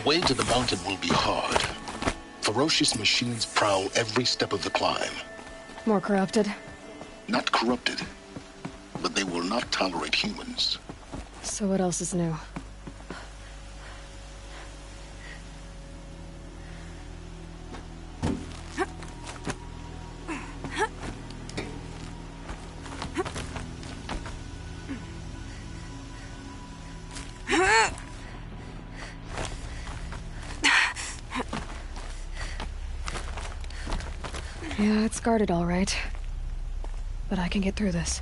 way to the mountain will be hard. Ferocious machines prowl every step of the climb. More corrupted? Not corrupted, but they will not tolerate humans. So what else is new? Yeah, it's guarded all right. But I can get through this.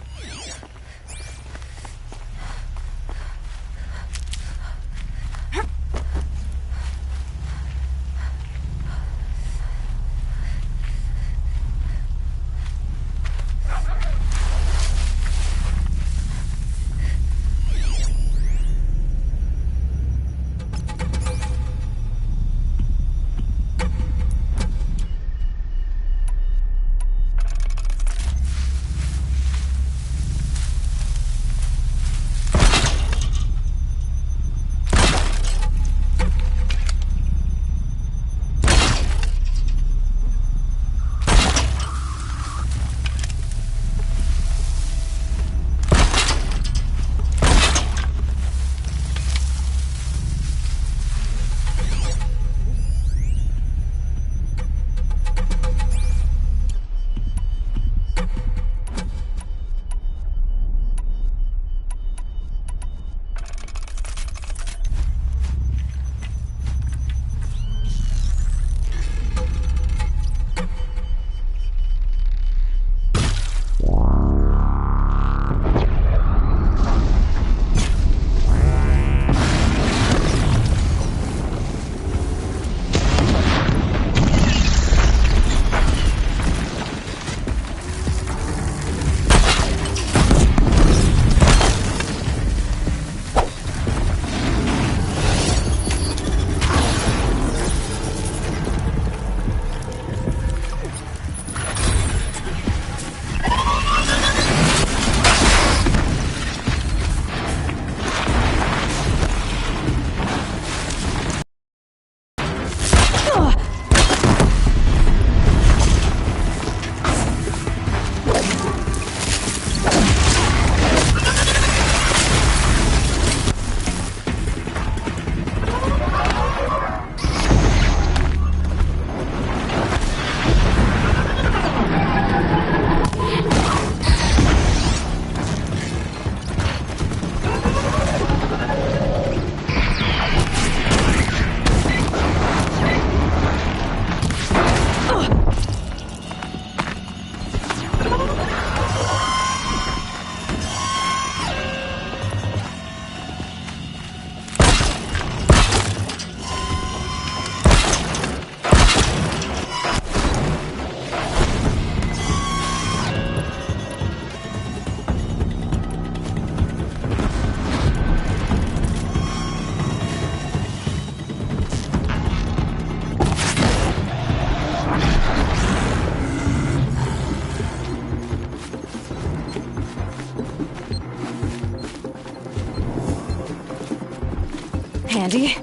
Handy.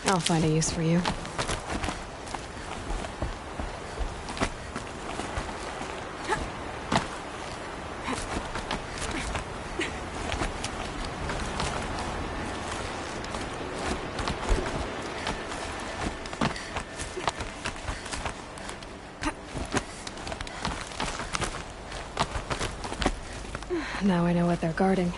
I'll find a use for you. Now I know what they're guarding.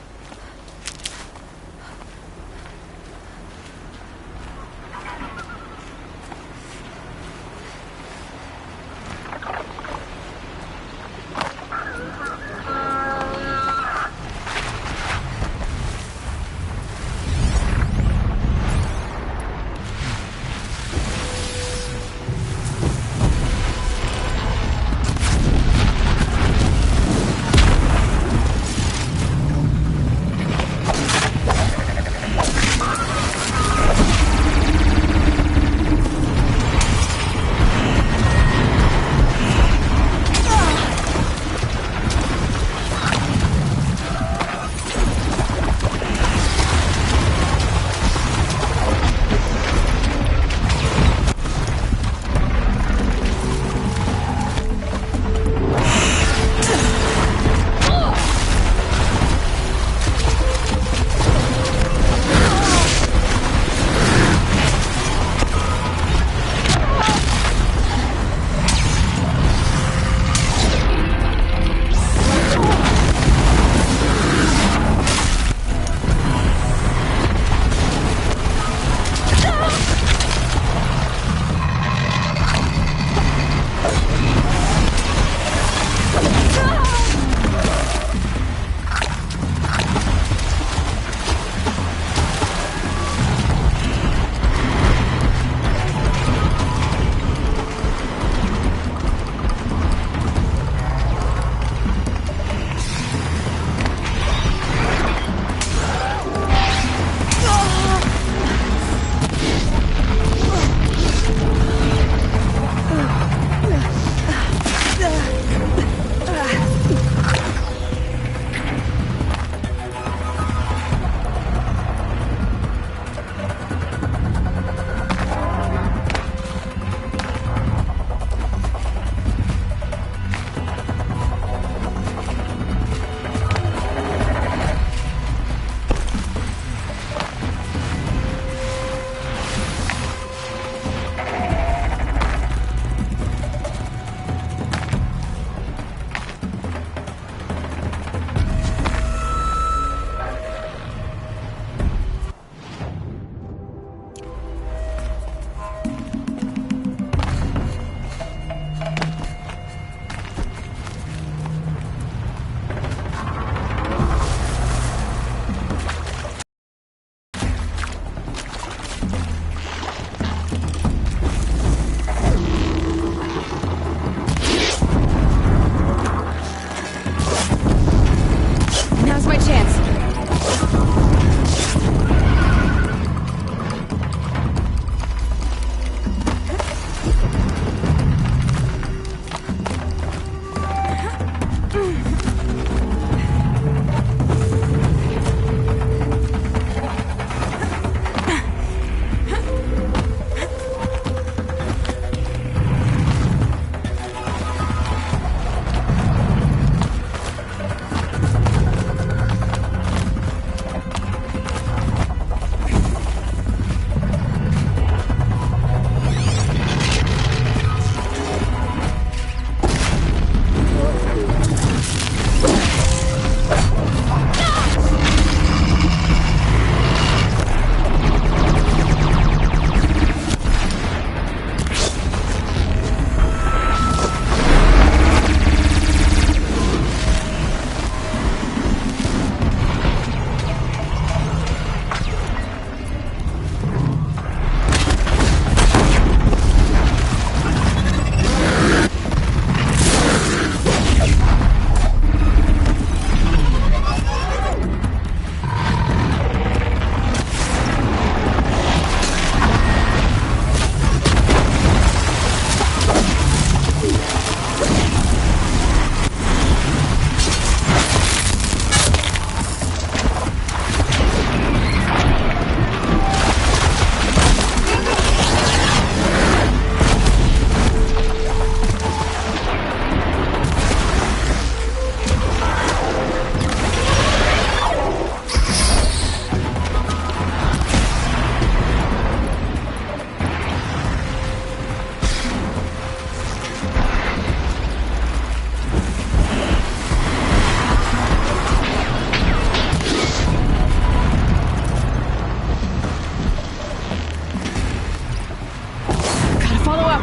follow up.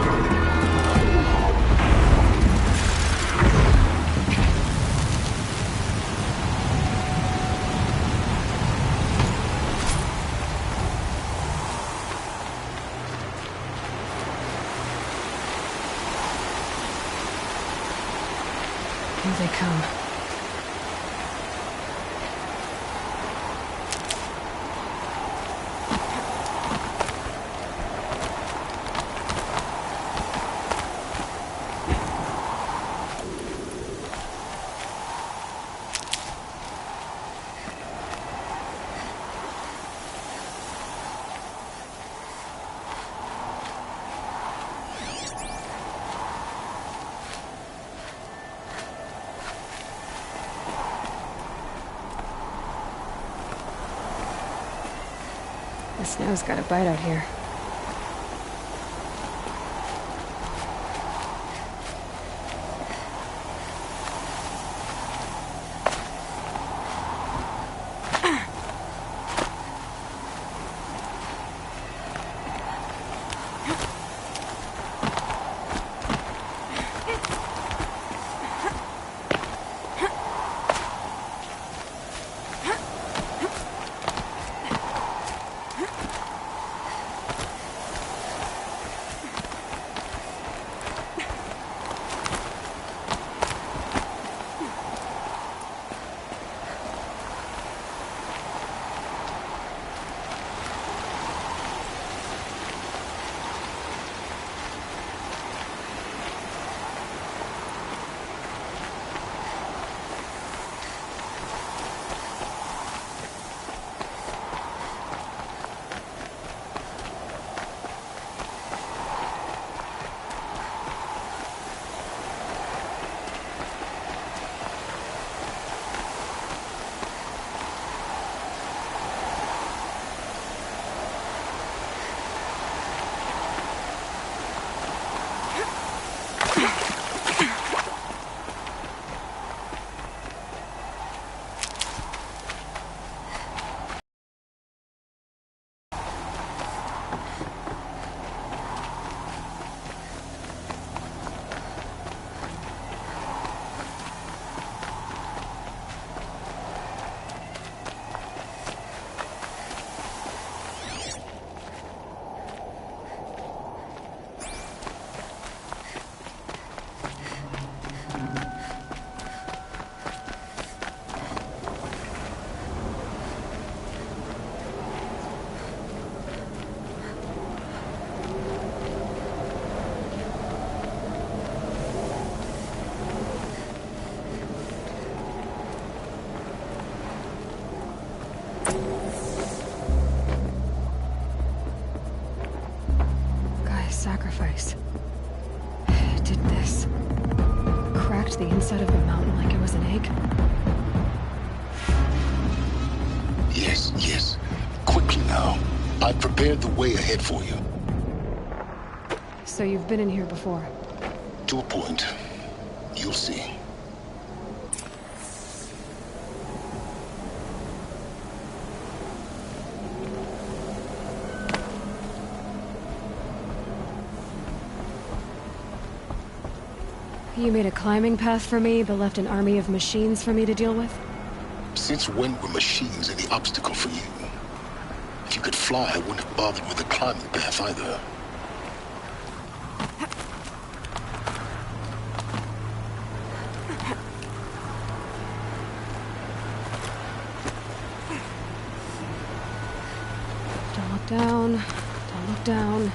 Here they come. The snow's got a bite out here. Sacrifice. It did this. Cracked the inside of the mountain like it was an egg. Yes, yes. Quickly now. I've prepared the way ahead for you. So you've been in here before? To a point. You'll see. You made a climbing path for me, but left an army of machines for me to deal with? Since when were machines any obstacle for you? If you could fly, I wouldn't have bothered with the climbing path either. Don't look down. Don't look down.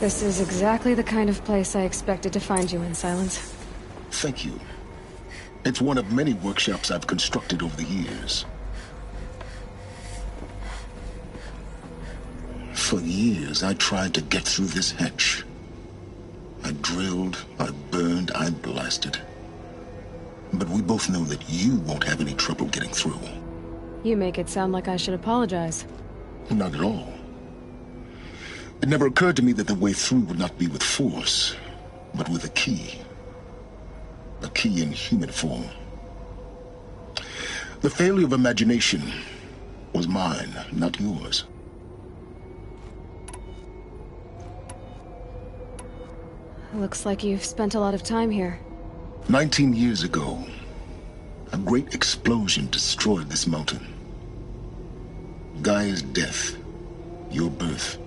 This is exactly the kind of place I expected to find you in, Sylens. Thank you. It's one of many workshops I've constructed over the years. For years, I tried to get through this hatch. I drilled, I burned, I blasted. But we both know that you won't have any trouble getting through. You make it sound like I should apologize. Not at all. It never occurred to me that the way through would not be with force, but with a key. A key in human form. The failure of imagination was mine, not yours. Looks like you've spent a lot of time here. 19 years ago, a great explosion destroyed this mountain. Gaia's death, your birth.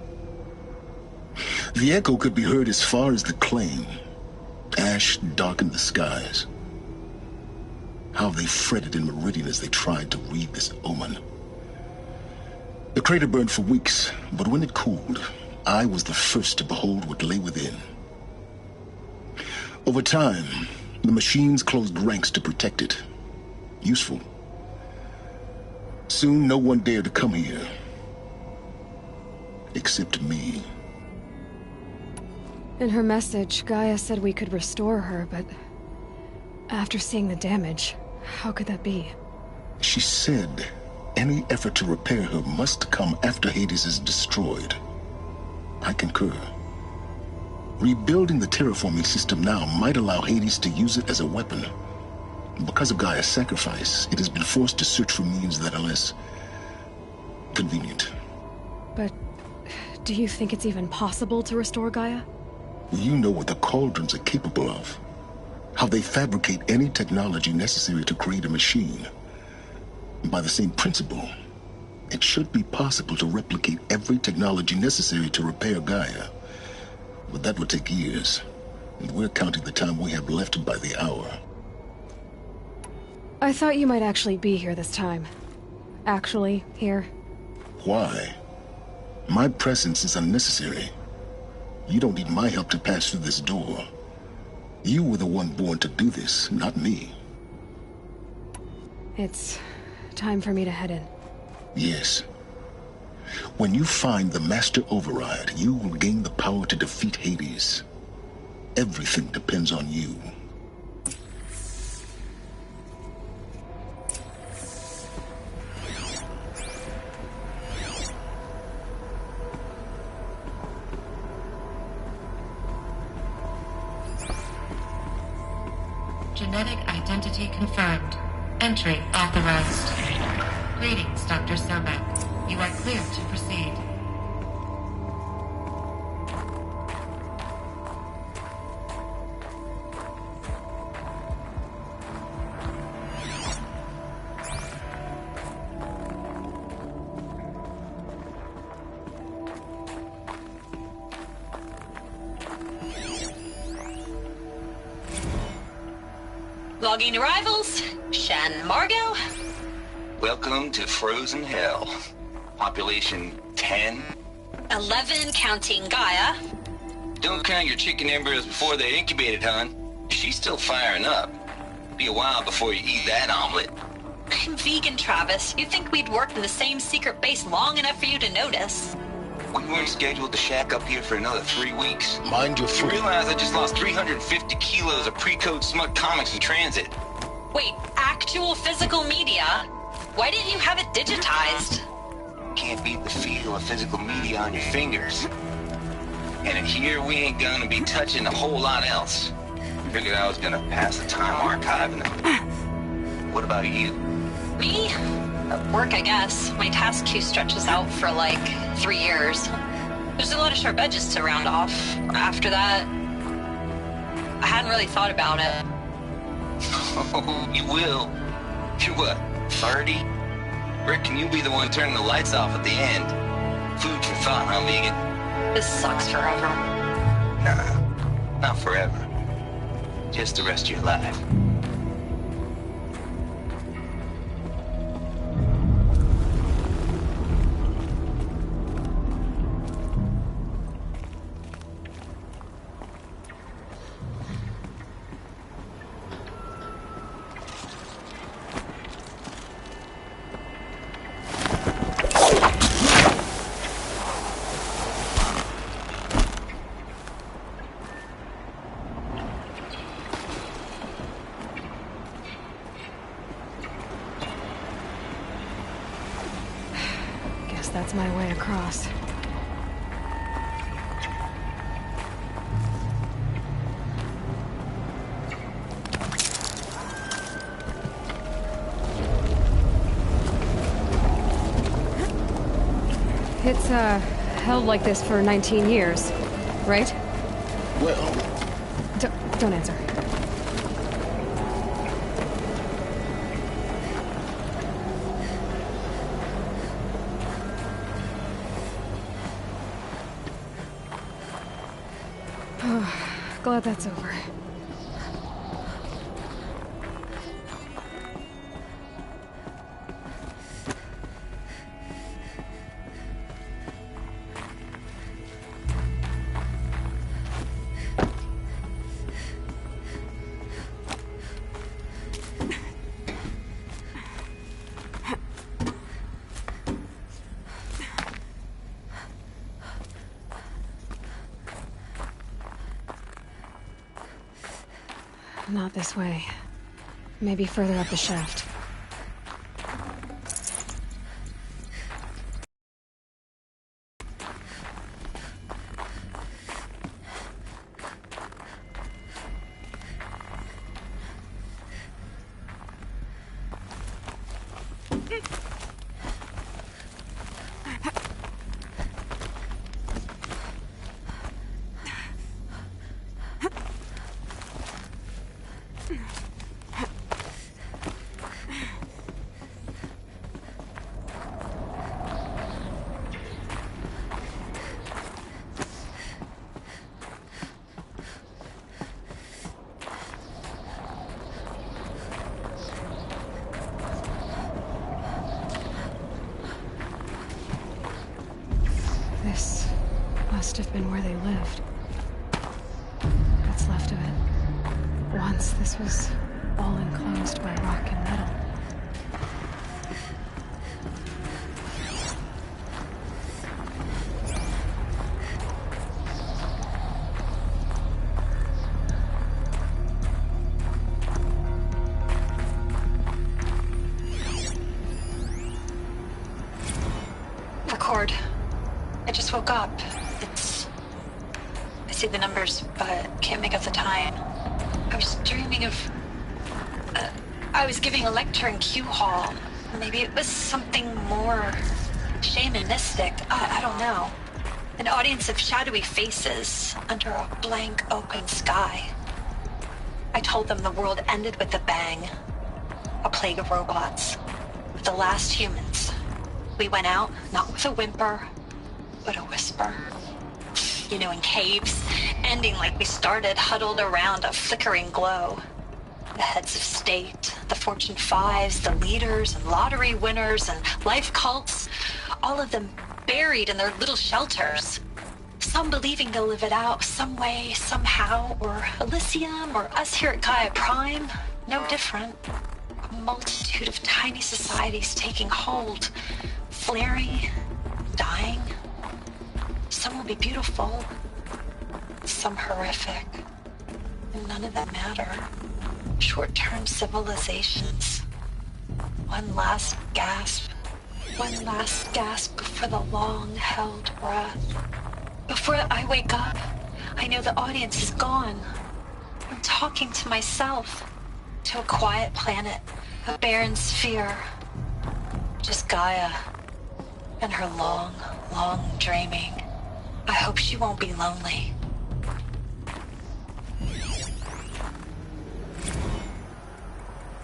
The echo could be heard as far as the claim. Ash darkened the skies. How they fretted in meridian as they tried to read this omen. The crater burned for weeks, but when it cooled, I was the first to behold what lay within. Over time, the machines closed ranks to protect it. Useful. Soon, no one dared to come here. Except me. In her message, Gaia said we could restore her, but... after seeing the damage, how could that be? She said any effort to repair her must come after Hades is destroyed. I concur. Rebuilding the terraforming system now might allow Hades to use it as a weapon. Because of Gaia's sacrifice, it has been forced to search for means that are less convenient. But do you think it's even possible to restore Gaia? You know what the Cauldrons are capable of. How they fabricate any technology necessary to create a machine. By the same principle, it should be possible to replicate every technology necessary to repair Gaia. But that would take years, and we're counting the time we have left by the hour. I thought you might actually be here this time. Actually, here. Why? My presence is unnecessary. You don't need my help to pass through this door. You were the one born to do this, not me. It's time for me to head in. Yes. When you find the Master Override, you will gain the power to defeat Hades. Everything depends on you. Genetic identity confirmed. Entry authorized. Greetings, Dr. Somak. You are clear to proceed. Logging arrivals. Shen Margot. Welcome to Frozen Hell. Population 10. 11 counting Gaia. Don't count your chicken embryos before they're incubated, hon. She's still firing up. Be a while before you eat that omelet. I'm vegan, Travis. You'd think we'd worked in the same secret base long enough for you to notice. We weren't scheduled to shack up here for another 3 weeks. Mind your You foot. realize I just lost 350 kilos of pre-code smut comics in transit. Wait, actual physical media? Why didn't you have it digitized? Can't beat the feel of physical media on your fingers. And in here, we ain't gonna be touching a whole lot else. Figured I was gonna pass the time archiving them. What about you? Me? Work, I guess. My task queue stretches out for like 3 years. There's a lot of sharp edges to round off. After that, I hadn't really thought about it. Oh, you will. You're what, 30? Reckon you'll be the one turning the lights off at the end. Food for thought, huh, vegan? This sucks forever. Nah, not forever. Just the rest of your life. that's my way across. It's, held like this for 19 years, right? Well, Don't answer. Glad that's over. Not this way. Maybe further up the shaft. This must have been where they lived. What's left of it. Once this was all enclosed by rock and metal. Record. I just woke up. I see the numbers, but can't make out the time. I was dreaming of... I was giving a lecture in Q Hall. Maybe it was something more shamanistic. I don't know. An audience of shadowy faces under a blank open sky. I told them the world ended with a bang. A plague of robots. With the last humans. We went out, not with a whimper, but a whisper. You know, in caves, ending like we started, huddled around a flickering glow. The heads of state, the Fortune 5s, the leaders and lottery winners and life cults, all of them buried in their little shelters. Some believing they'll live it out some way, somehow, or Elysium, or us here at GAIA Prime, no different. A multitude of tiny societies taking hold, flaring, dying. Some will be beautiful, some horrific, and none of them matter. Short-term civilizations. One last gasp before the long-held breath. Before I wake up, I know the audience is gone. I'm talking to myself, to a quiet planet, a barren sphere. Just Gaia and her long, long dreaming. I hope she won't be lonely.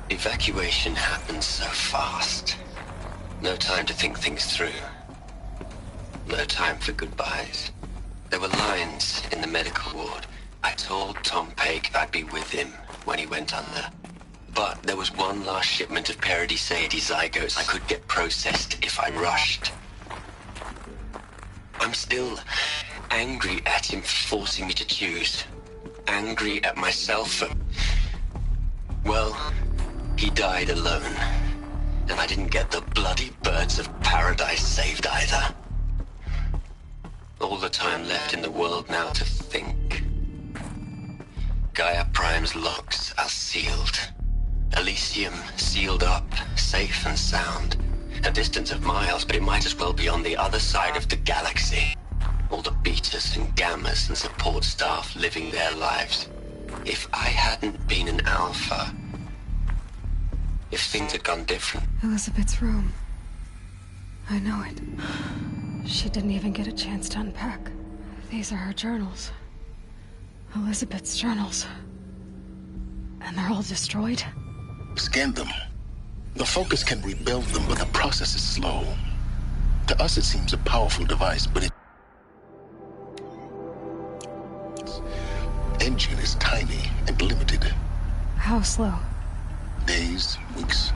Evacuation happened so fast. No time to think things through. No time for goodbyes. There were lines in the medical ward. I told Tom Pake I'd be with him when he went under. But there was one last shipment of Paradiseidae zygotes I could get processed if I rushed. I'm still angry at him for forcing me to choose. Angry at myself for... Well, he died alone. And I didn't get the bloody birds of paradise saved either. All the time left in the world now to think. GAIA Prime's locks are sealed. Elysium sealed up, safe and sound. a distance of miles, but it might as well be on the other side of the galaxy. All the betas and gammas and support staff living their lives. If I hadn't been an alpha, if things had gone different. Elizabeth's room. I know it. She didn't even get a chance to unpack. These are her journals. Elizabeth's journals. And they're all destroyed? Scan them. The Focus can rebuild them, but the process is slow. To us, it seems a powerful device, but its engine is tiny and limited. How slow? Days, weeks,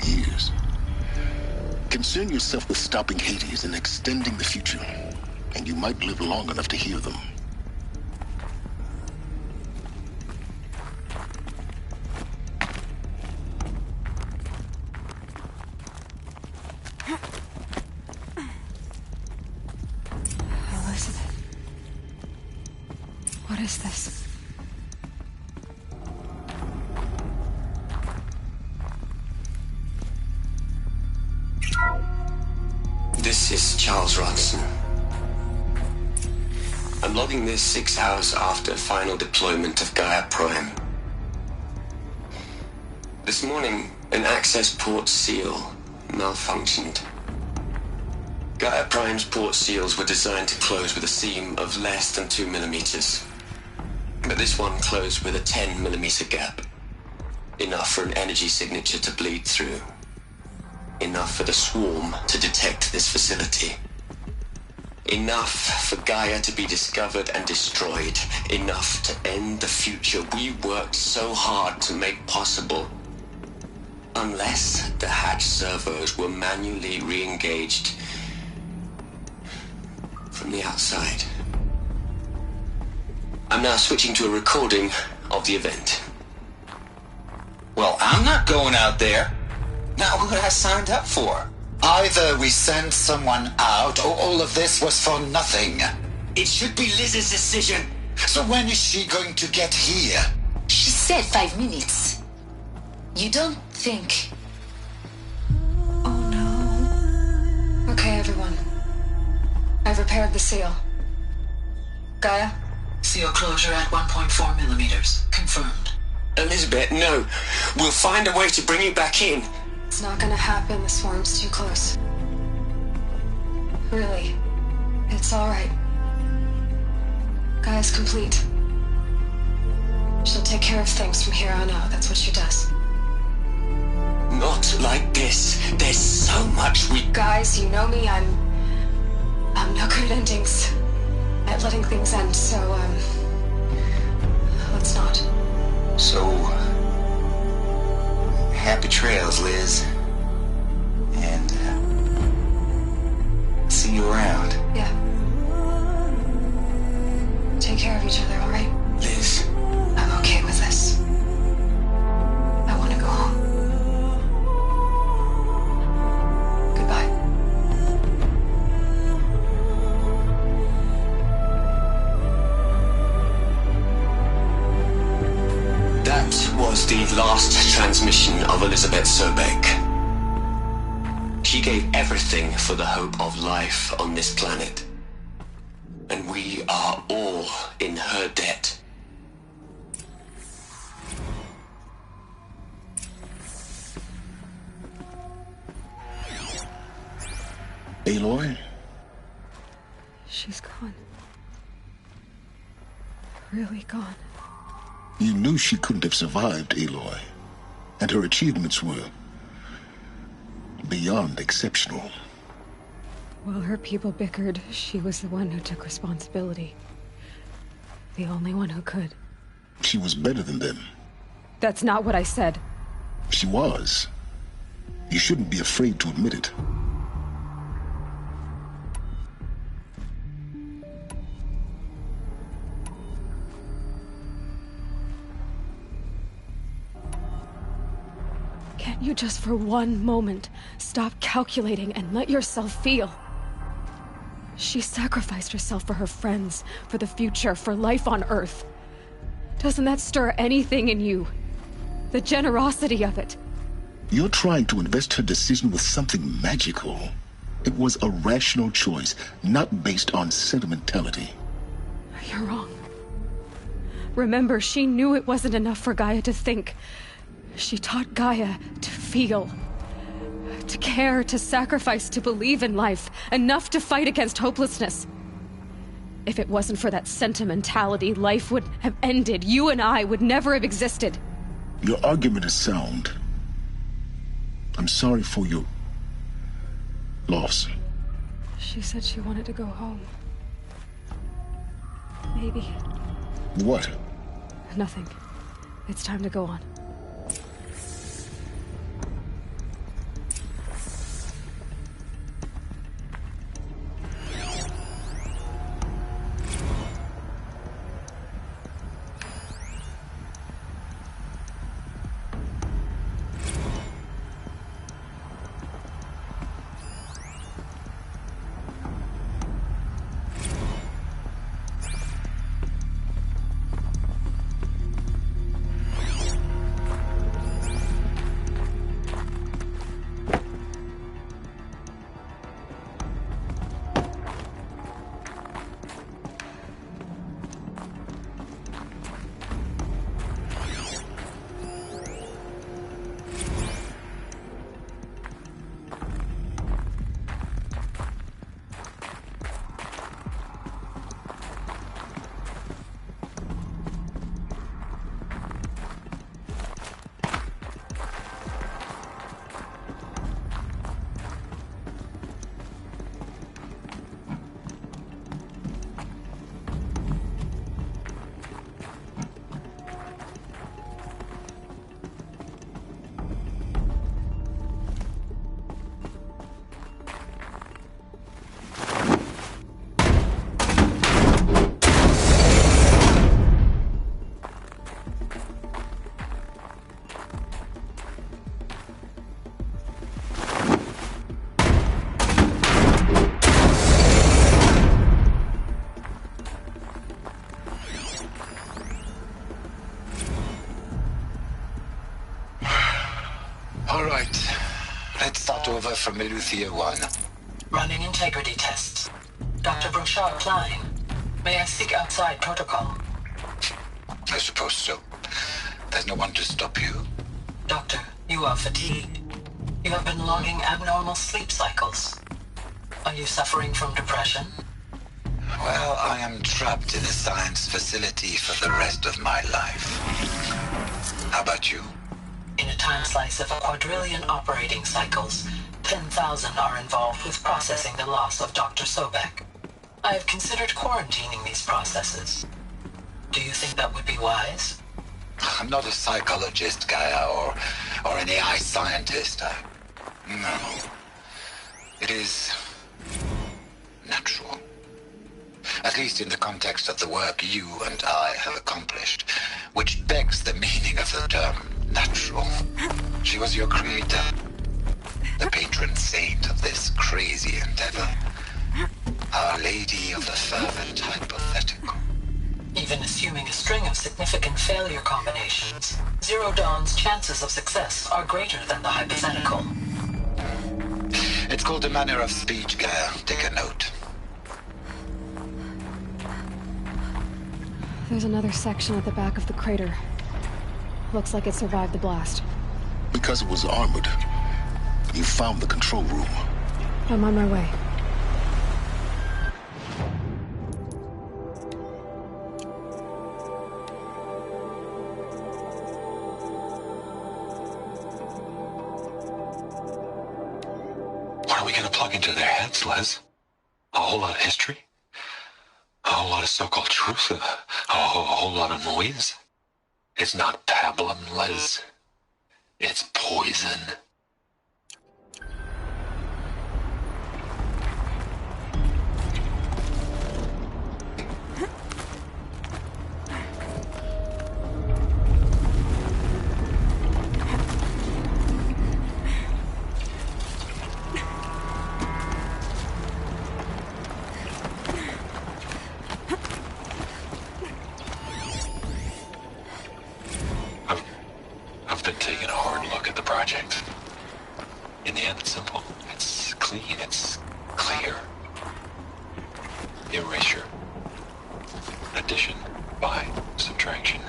years. Concern yourself with stopping Hades and extending the future, and you might live long enough to hear them. Elizabeth. What is this? This is Charles Ronson. I'm logging this 6 hours after final deployment of GAIA Prime. This morning, an access port seal malfunctioned. GAIA Prime's port seals were designed to close with a seam of less than 2 millimeters. But this one closed with a 10 millimeter gap. Enough for an energy signature to bleed through. Enough for the swarm to detect this facility. Enough for Gaia to be discovered and destroyed. Enough to end the future we worked so hard to make possible. Unless the hatch servos were manually re-engaged from the outside. I'm now switching to a recording of the event. Well, I'm not going out there. Not what I signed up for. Either we send someone out, or all of this was for nothing. It should be Liz's decision. So when is she going to get here? She said 5 minutes. You don't think... Oh no. Okay, everyone. I've repaired the seal. Gaia? Seal closure at 1.4 millimeters. Confirmed. Elizabeth, no. We'll find a way to bring you back in. It's not gonna happen. The swarm's too close. Really. It's alright. Gaia's complete. She'll take care of things from here on out. That's what she does. Not like this. There's so much we... Guys, you know me. I'm no good at endings. At letting things end, so, let's not. So, happy trails, Liz. And, see you around. Yeah. Take care of each other, alright? Liz. I'm okay with this. I want to go home. Goodbye. That was the last transmission of Elizabeth Sobek. She gave everything for the hope of life on this planet. And we are all in her debt. Aloy? She's gone. Really gone. You knew she couldn't have survived, Aloy. And her achievements were beyond exceptional. While her people bickered, she was the one who took responsibility. The only one who could. She was better than them. That's not what I said. She was. You shouldn't be afraid to admit it. Can't you just for one moment stop calculating and let yourself feel? She sacrificed herself for her friends, for the future, for life on Earth. Doesn't that stir anything in you? The generosity of it. You're trying to invest her decision with something magical. It was a rational choice, not based on sentimentality. You're wrong. Remember, she knew it wasn't enough for Gaia to think. She taught Gaia to feel. To care, to sacrifice, to believe in life. Enough to fight against hopelessness. If it wasn't for that sentimentality, life would have ended. You and I would never have existed. Your argument is sound. I'm sorry for your loss. She said she wanted to go home. Maybe. What? Nothing. It's time to go on. Over from Eleuthia 1. Running integrity tests. Dr. Brochard Klein, may I seek outside protocol? I suppose so. There's no one to stop you. Doctor, you are fatigued. You have been logging abnormal sleep cycles. Are you suffering from depression? Well, I am trapped in a science facility for the rest of my life. How about you? In a time slice of a quadrillion operating cycles, 10,000 are involved with processing the loss of Dr. Sobek. I have considered quarantining these processes. Do you think that would be wise? I'm not a psychologist, Gaia, or an AI scientist. No. It is natural. At least in the context of the work you and I have accomplished, which begs the meaning of the term natural. She was your creator, the patron saint of this crazy endeavor. Our Lady of the Fervent Hypothetical. Even assuming a string of significant failure combinations, Zero Dawn's chances of success are greater than the hypothetical. It's called a manner of speech, Gaia. Take a note. There's another section at the back of the crater. Looks like it survived the blast. Because it was armored. You found the control room. I'm on my way. What are we gonna plug into their heads, Les? A whole lot of history? A whole lot of so-called truth? A whole lot of noise? It's not pablum, Les. It's poison. I've been taking a hard look at the project. clean. It's clear. Erasure. Addition by subtraction.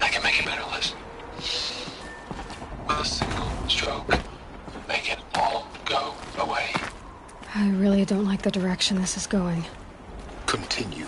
I can make it better, Liz. With a single stroke, make it all go away. I really don't like the direction this is going. Continue.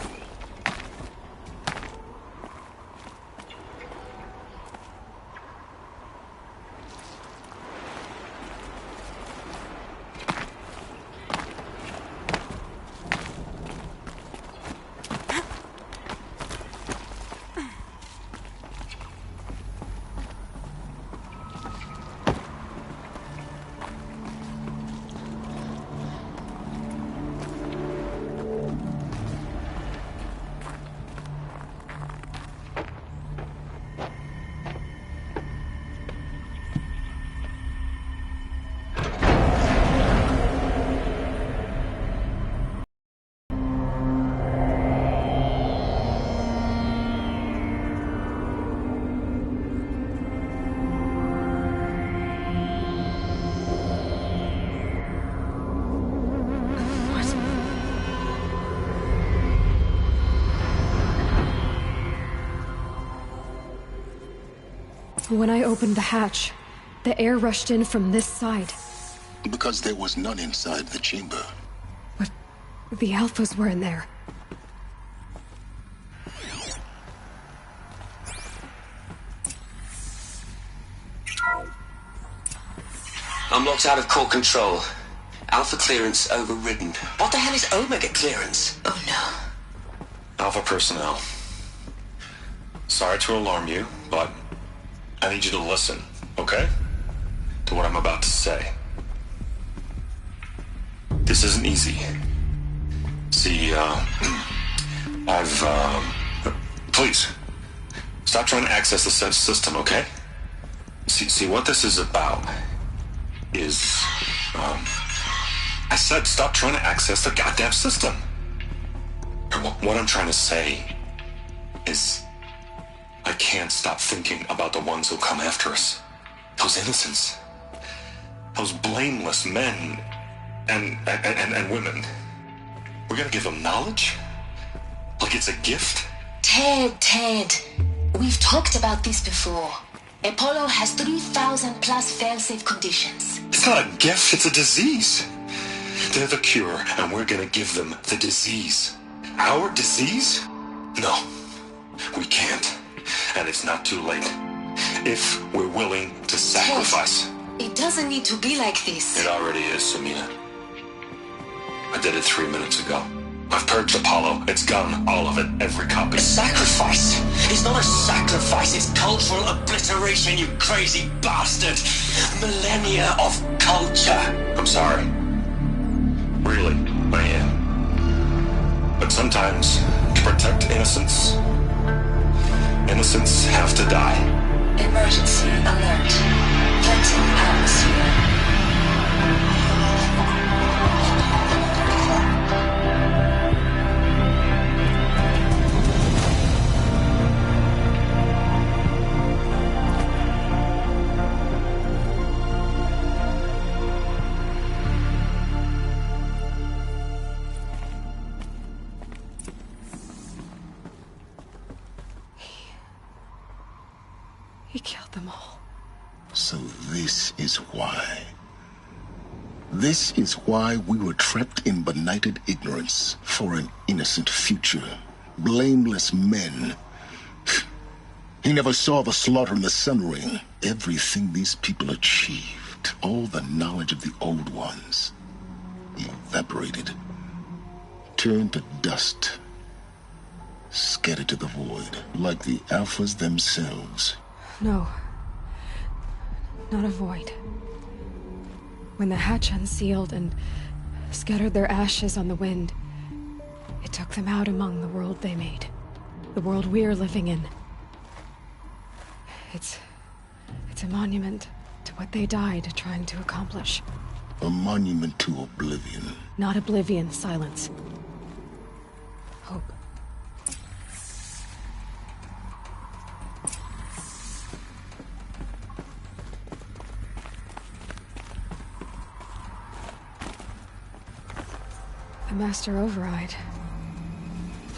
When I opened the hatch, the air rushed in from this side. Because there was none inside the chamber. But the Alphas were in there. I'm locked out of core control. Alpha clearance overridden. What the hell is Omega clearance? Oh no. Alpha personnel. Sorry to alarm you, but I need you to listen, okay? To what I'm about to say. This isn't easy. See, please, stop trying to access the system, okay? See, what this is about is, I said stop trying to access the goddamn system. What I'm trying to say is, I can't stop thinking about the ones who come after us. Those innocents. Those blameless men and women. We're gonna give them knowledge? Like it's a gift? Ted. We've talked about this before. Apollo has 3,000 plus fail-safe conditions. It's not a gift, it's a disease. They're the cure, and we're gonna give them the disease. Our disease? No, we can't. And it's not too late. If we're willing to sacrifice. Ted, it doesn't need to be like this. It already is, Samina. I did it 3 minutes ago. I've purged Apollo. It's gone. All of it. Every copy. A sacrifice? It's not a sacrifice. It's cultural obliteration, you crazy bastard. Millennia of culture. I'm sorry. Really, I am. But sometimes, to protect innocence have to die. Emergency alert. Venting atmosphere. He killed them all. So this is why. This is why we were trapped in benighted ignorance for an innocent future. Blameless men. He never saw the slaughter in the Sun Ring. Everything these people achieved, all the knowledge of the old ones, evaporated, turned to dust, scattered to the void, like the Alphas themselves. No. Not a void. When the hatch unsealed and scattered their ashes on the wind, it took them out among the world they made. The world we're living in. It's a monument to what they died trying to accomplish. A monument to oblivion. Not oblivion, Sylens. Hope. The Master Override.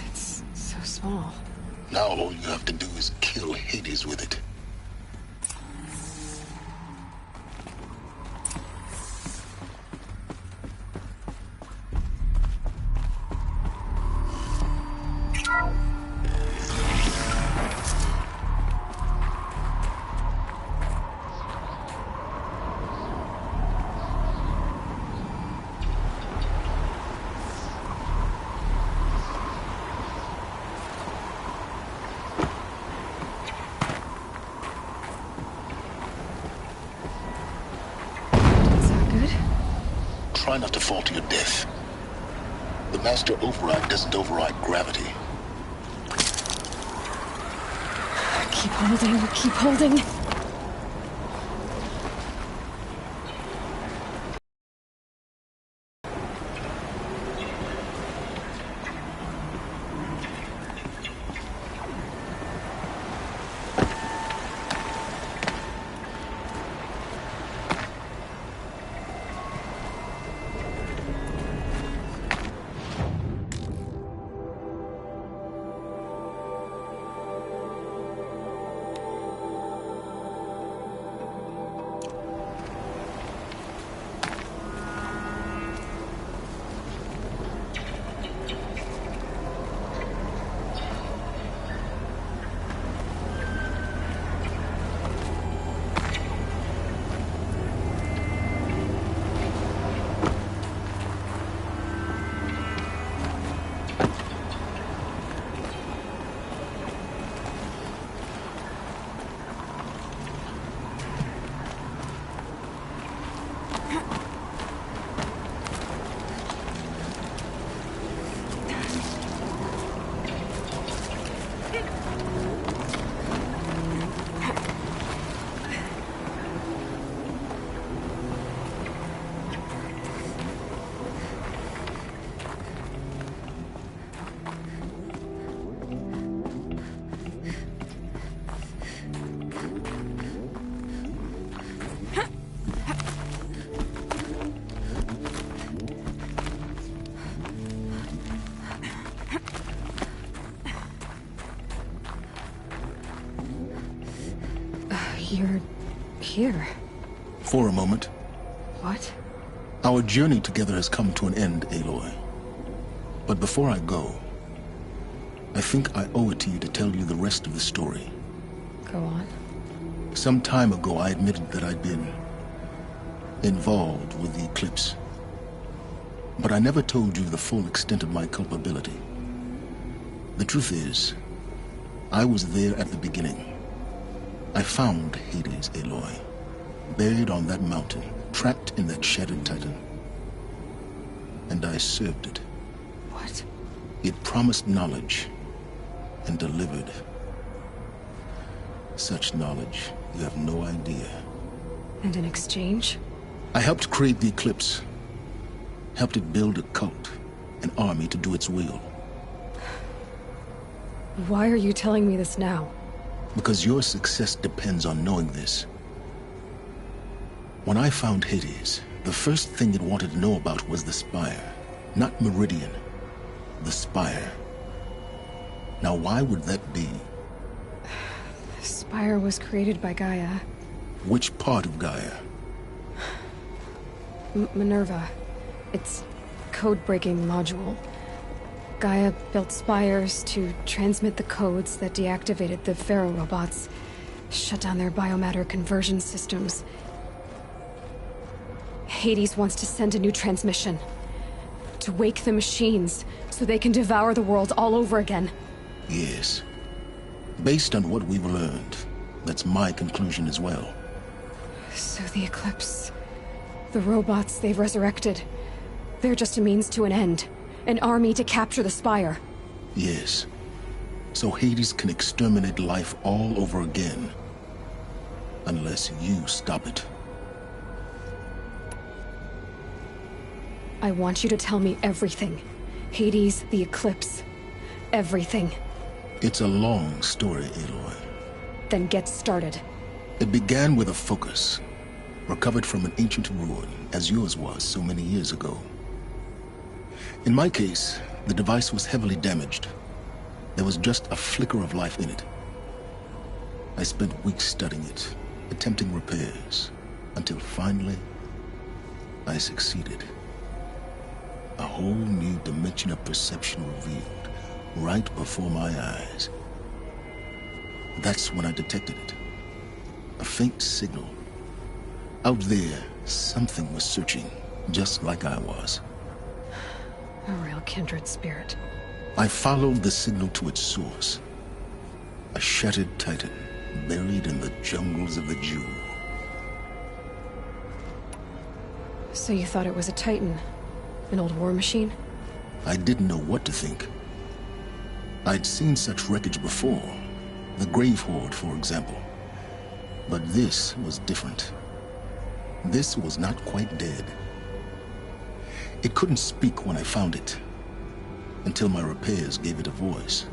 It's so small. Now all you have to do is kill Hades with it. Try not to fall to your death. The Master Override doesn't override gravity. Keep holding, keep holding. You're here. For a moment. What? Our journey together has come to an end, Aloy. But before I go, I think I owe it to you to tell you the rest of the story. Go on. Some time ago, I admitted that I'd been involved with the Eclipse. But I never told you the full extent of my culpability. The truth is, I was there at the beginning. I found Hades, Aloy, buried on that mountain, trapped in that shattered titan. And I served it. What? It promised knowledge and delivered. Such knowledge, you have no idea. And in exchange? I helped create the Eclipse. Helped it build a cult, an army to do its will. Why are you telling me this now? Because your success depends on knowing this. When I found Hades, the first thing it wanted to know about was the Spire. Not Meridian. The Spire. Now why would that be? The Spire was created by Gaia. Which part of Gaia? Minerva. It's code-breaking module. Gaia built spires to transmit the codes that deactivated the Pharaoh robots, shut down their biomatter conversion systems. Hades wants to send a new transmission. To wake the machines, so they can devour the world all over again. Yes. Based on what we've learned, that's my conclusion as well. So the Eclipse... the robots they've resurrected... they're just a means to an end. An army to capture the Spire. Yes. So Hades can exterminate life all over again. Unless you stop it. I want you to tell me everything. Hades, the Eclipse. Everything. It's a long story, Aloy. Then get started. It began with a focus. Recovered from an ancient ruin, as yours was so many years ago. In my case, the device was heavily damaged. There was just a flicker of life in it. I spent weeks studying it, attempting repairs, until finally, I succeeded. A whole new dimension of perception revealed, right before my eyes. That's when I detected it. A faint signal. Out there, something was searching, just like I was. A real kindred spirit. I followed the signal to its source. A shattered titan, buried in the jungles of the Jew. So you thought it was a titan? An old war machine? I didn't know what to think. I'd seen such wreckage before. The Grave Horde, for example. But this was different. This was not quite dead. It couldn't speak when I found it, until my repairs gave it a voice.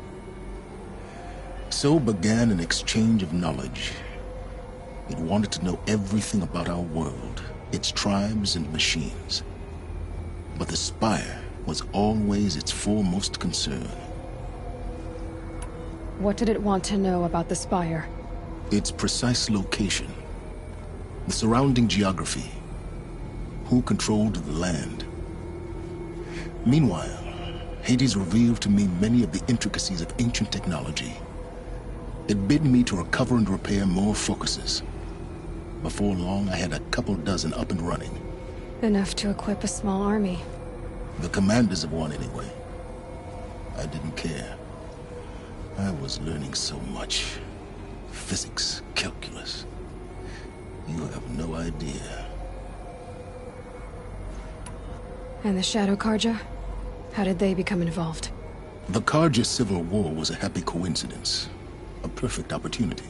So began an exchange of knowledge. It wanted to know everything about our world, its tribes and machines. But the Spire was always its foremost concern. What did it want to know about the Spire? Its precise location, the surrounding geography, who controlled the land. Meanwhile, Hades revealed to me many of the intricacies of ancient technology. It bid me to recover and repair more focuses. Before long, I had a couple dozen up and running. Enough to equip a small army. The commanders of one, anyway. I didn't care. I was learning so much. Physics, calculus. You have no idea. And the Shadow Karja? How did they become involved? The Karja Civil War was a happy coincidence. A perfect opportunity.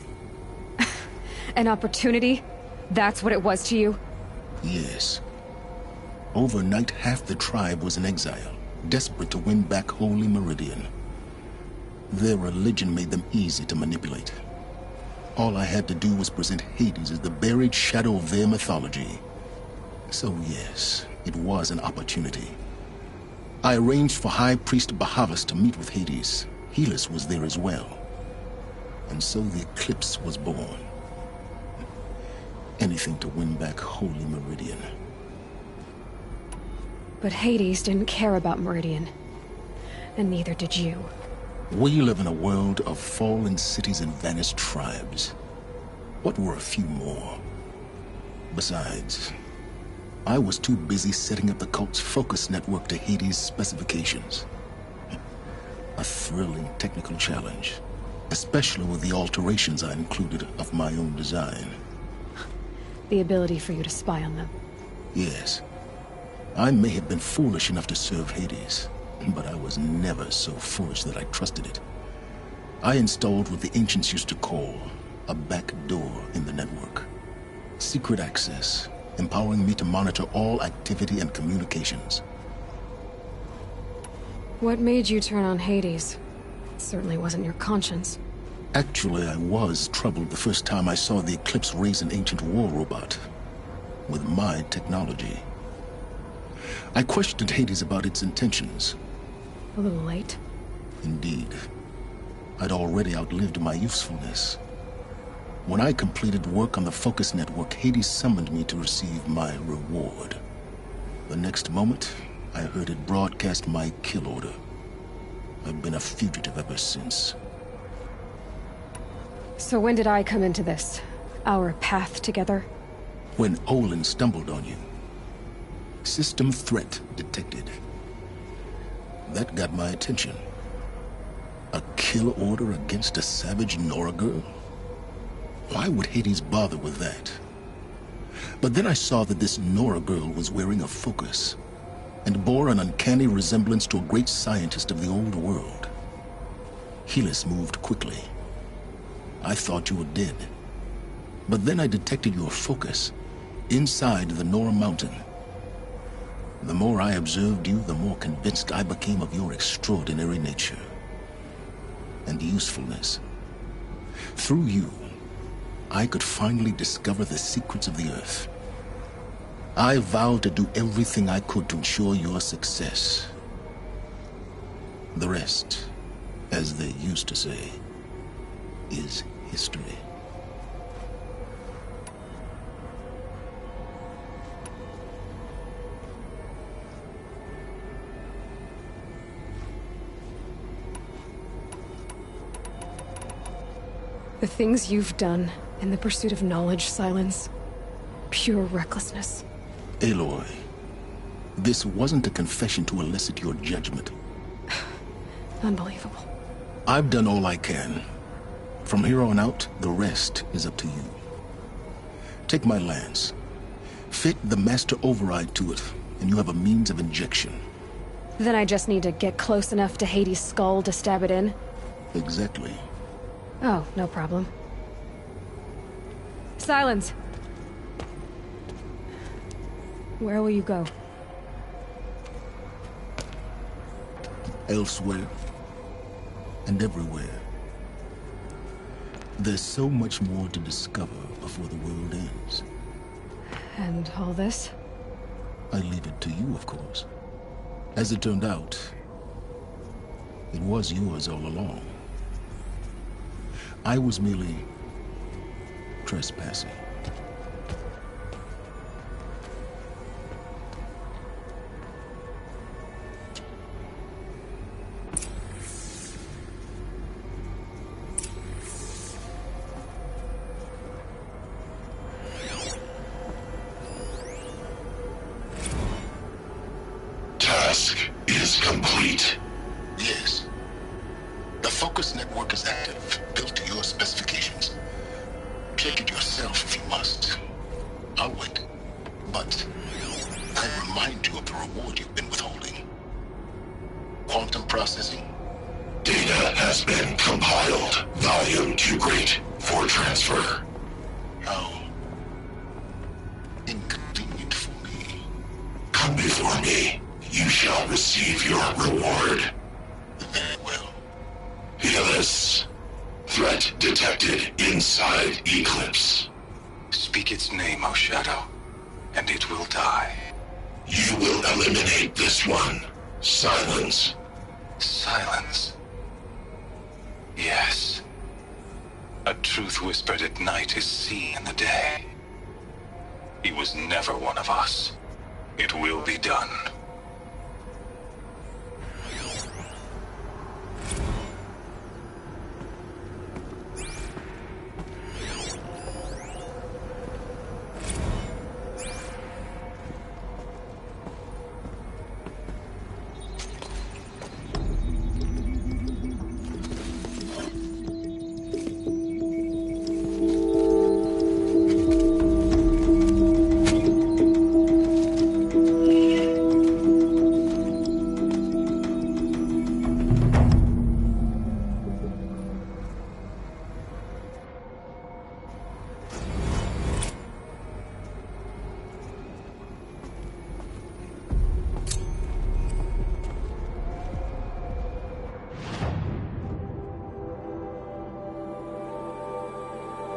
An opportunity? That's what it was to you? Yes. Overnight, half the tribe was in exile, desperate to win back Holy Meridian. Their religion made them easy to manipulate. All I had to do was present Hades as the buried shadow of their mythology. So yes, it was an opportunity. I arranged for High Priest Bahavas to meet with Hades. Helis was there as well. And so the eclipse was born. Anything to win back Holy Meridian. But Hades didn't care about Meridian. And neither did you. We live in a world of fallen cities and vanished tribes. What were a few more? Besides, I was too busy setting up the cult's focus network to Hades' specifications. A thrilling technical challenge, especially with the alterations I included of my own design. The ability for you to spy on them. Yes. I may have been foolish enough to serve Hades, but I was never so foolish that I trusted it. I installed what the ancients used to call a back door in the network. Secret access, empowering me to monitor all activity and communications. What made you turn on Hades? It certainly wasn't your conscience. Actually, I was troubled the first time I saw the Eclipse raise an ancient war robot. With my technology. I questioned Hades about its intentions. A little late? Indeed. I'd already outlived my usefulness. When I completed work on the Focus Network, Hades summoned me to receive my reward. The next moment, I heard it broadcast my kill order. I've been a fugitive ever since. So when did I come into this? Our path together? When Olin stumbled on you. System threat detected. That got my attention. A kill order against a savage Nora girl? Why would Hades bother with that? But then I saw that this Nora girl was wearing a focus, and bore an uncanny resemblance to a great scientist of the old world. Helis moved quickly. I thought you were dead. But then I detected your focus, inside the Nora mountain. The more I observed you, the more convinced I became of your extraordinary nature and usefulness. Through you, I could finally discover the secrets of the Earth. I vowed to do everything I could to ensure your success, The rest, as they used to say, is history. The things you've done in the pursuit of knowledge, Sylens. Pure recklessness. Aloy, this wasn't a confession to elicit your judgment. Unbelievable. I've done all I can. From here on out, the rest is up to you. Take my lance. Fit the master override to it, and you have a means of injection. Then I just need to get close enough to Hades' skull to stab it in? Exactly. Oh, no problem. Sylens! Where will you go? Elsewhere. And everywhere. There's so much more to discover before the world ends. And all this? I leave it to you, of course. As it turned out, it was yours all along. I was merely trespassing. Task is complete. Yes. The focus network is active, built to your specifications. Check it yourself if you must. I'll wait. But I remind you of the reward you've been withholding. Quantum processing. Data has been compiled. Volume too great for transfer. How inconvenient for me. Come before me. You shall receive your reward. Very well. Healus. Threat detected inside Eclipse. Speak its name, O Shadow, and it will die. You will eliminate this one. Sylens. Silence. Yes. A truth whispered at night is seen in the day. He was never one of us. It will be done.